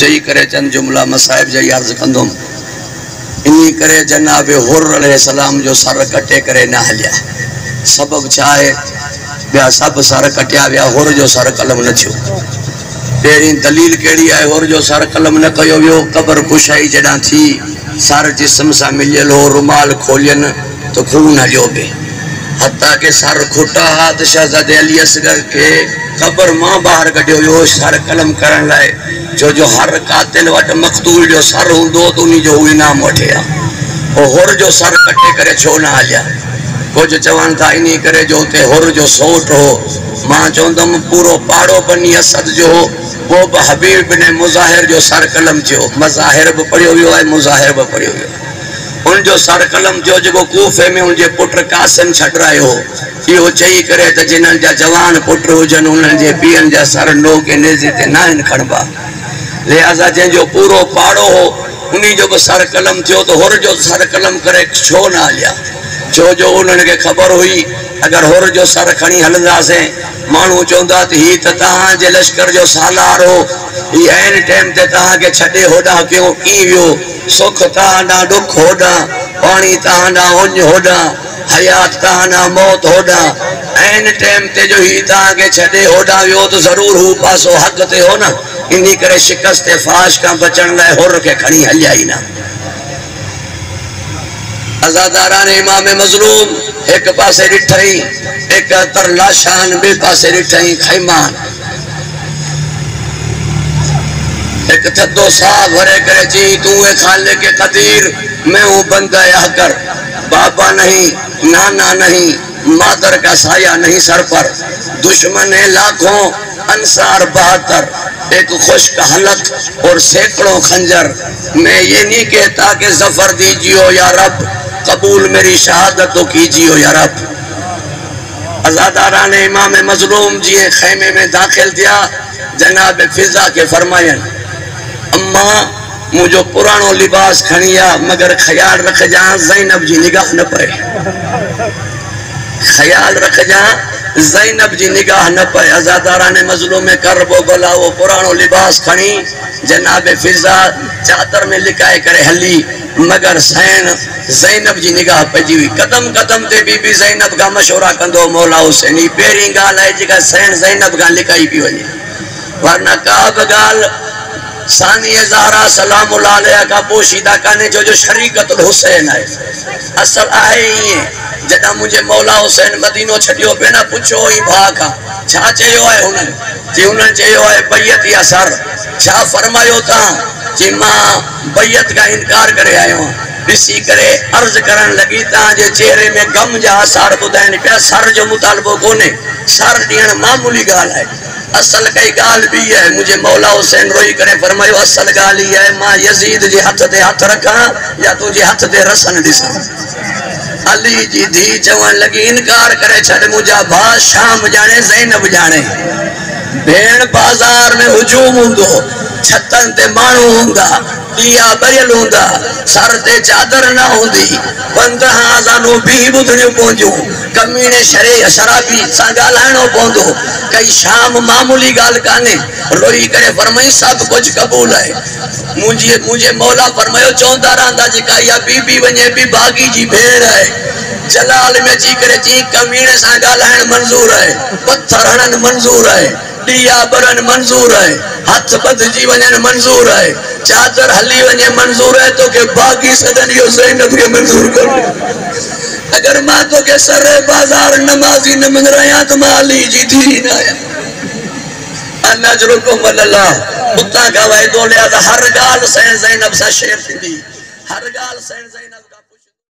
چئی کرے چند جملہ مصائب جائی عرض کندم انہی کرے جناب حر علیہ السلام جو سر کٹے کرے نہ ہلیا سبب چاہے بیا سب سر کٹیا بیا حر جو سر قلم نہ چھو تیرین دلیل کیڑی آئے حر جو سر قلم نہ کیو ویو قبر کشائی جڑا تھی سر جسم سا ملیل ہو رمال کھولین تو خون ہلیو بے حتیٰ کہ سر کھٹا ہاتھ شہزادے علی اصغر کے قبر ماں باہر کٹے ہوئے سر قلم کرن لائے جو ہر قاتل وٹ مقتول جو سر ہوں دو تو انہی جو ہوئی نام اٹھیا اور حر جو سر کٹے کرے چھو نہ آلیا کچھ چوان تھا انہی کرے جو تے حر جو سوٹ ہو ماں چوندم پورو پاڑو بنی اسد جو ہو وہ حبیب بن مظاہر جو سر قلم چھو مظاہر بھی پڑھے ہوئے ہوئے مظاہر بھی پڑھے ہوئے ان جو سر قلم جو جو کوفے میں ان جے پٹر قاسم چھڑ رہے ہو یہ چئی کرے تا جنہاں جا جوان پٹر ہو جن انہاں جے پین جا سر نو کے نیزے تے نائن کھڑبا لہذا جن جو پورو پاڑو ہو انہی جو سر قلم تھو تو حر جو سر قلم کرے چھو نہ لیا جو انہوں کے خبر ہوئی اگر حر جو سر کھنی ہلندا سے مانو چوندا ہی تہاں جے لشکر جو سالار ہو یہ این ٹائم تے تہاں کے چھڈے ہوڈا کیوں کی ویو سکھ تہاں دکھ ہوڈا پانی تہاں اونج ہوڈا حیات تہاں موت ہوڈا این ٹائم تے جو ہی تہاں کے چھڈے ہوڈا ویو تو ضرور ہو پاسو حق تے ہو نا انہی کرے شکست فاش کا بچن لائے حر کے کھنی ہلیائی نا ازاداران امام مظلوم ایک پاسے ڈٹھائی ایک ترلاشان بے پاسے ڈٹھائی خیمان ایک تھدو صاحب ہرے کرے چی تو اے خالق قدیر میں ہوں بندہ احکر بابا نہیں نانا نہیں مادر کا سایہ نہیں سر پر دشمن لاکھوں انصار 72 ایک خشک حلق اور سینکڑوں خنجر میں یہ نہیں کہتا کہ ظفر دیجیو یا رب قبول میری شہادت تو کیجیو یا رب ازاداران امام مظلوم جی خیمے میں داخل دیا جناب فضا کے فرمائن اماں مجھو پرانو لباس کھنیا مگر خیال رکھ جہاں زینب جی نگاہ نہ پائے خیال رکھ جہاں زینب جی نگاہ نہ پائے ازاداران مظلوم میں کرب و بلا وہ پرانو لباس کھنی جناب فضا چادر میں لکھائے کرے حلی مگر زینب جی نگاہ پجی ہوئی قدم قدم تے بی بی زینب کا مشورہ کندو مولا حسینی پیرین گال ہے جگہ زینب کا لکھائی بھی ہوئی ورنہ کعب گال ثانی زہرا سلام اللہ علیہ کا پوشیدہ کانے جو شریکت الحسین ہے اصل آئے ہی ہیں جدہ مجھے مولا حسین مدینوں چھٹیوں پہ نہ پوچھو ہی بھاگا چھا چاہیو ہے انہوں جی انہوں چاہیو ہے بیعت یا سر چھا فرمائیو تا جی ماں بیعت کا انکار کرے آئے ہوں اسی کرے عرض کرن لگی تا جے چہرے میں گم جا سار بدائن پیا سر جو مطالبہ کونے سر دین معمولی گال ہے اصل کئی گال بھی ہے مجھے مولا حسین روئی کرے فرمائیو اصل گال ہی ہے ماں یزید جی ہتھ دے ہتھ رکھا یا تجھے ہتھ دے رسن دیسا علی جی دھی چوان لگی انکار کرے چھڑ مجھا بھا شام جانے زینب جانے بھین بازار میں ہجوم ہوندو چھتن تے مانو ہوندا دیا بریل ہوندا سر تے چادر نہ ہوندی 15,000 بھی بدھنیوں پہنچوں کمینے شرابی سانگالانوں پہنچو کئی شام معمولی گال کانے روئی کرے فرمائی سب کچھ قبول ہے مجھے مولا فرمائیو چونداران دا جی کہا یا بی بی ونجے بھی باغی جی بھیڑ ہے جلال میں چی کرے چی کمینے سانگالان منظور ہے پتھر ہنن منظور ہے دیا برن منظور ہے ہاتھ بد جی ونجن منظور ہے چادر حلی ونجے منظور ہے تو کہ باقی صدنیوں زینب کے منظور کر اگر ماں تو کہ سر بازار نمازی نمن رہے ہیں تو ماں علی جی تھی نہ آیا نجرکم اللہ اتنا گواہ دو لہذا ہر گال سین زینب سا شیر تھی ہر گال سین زینب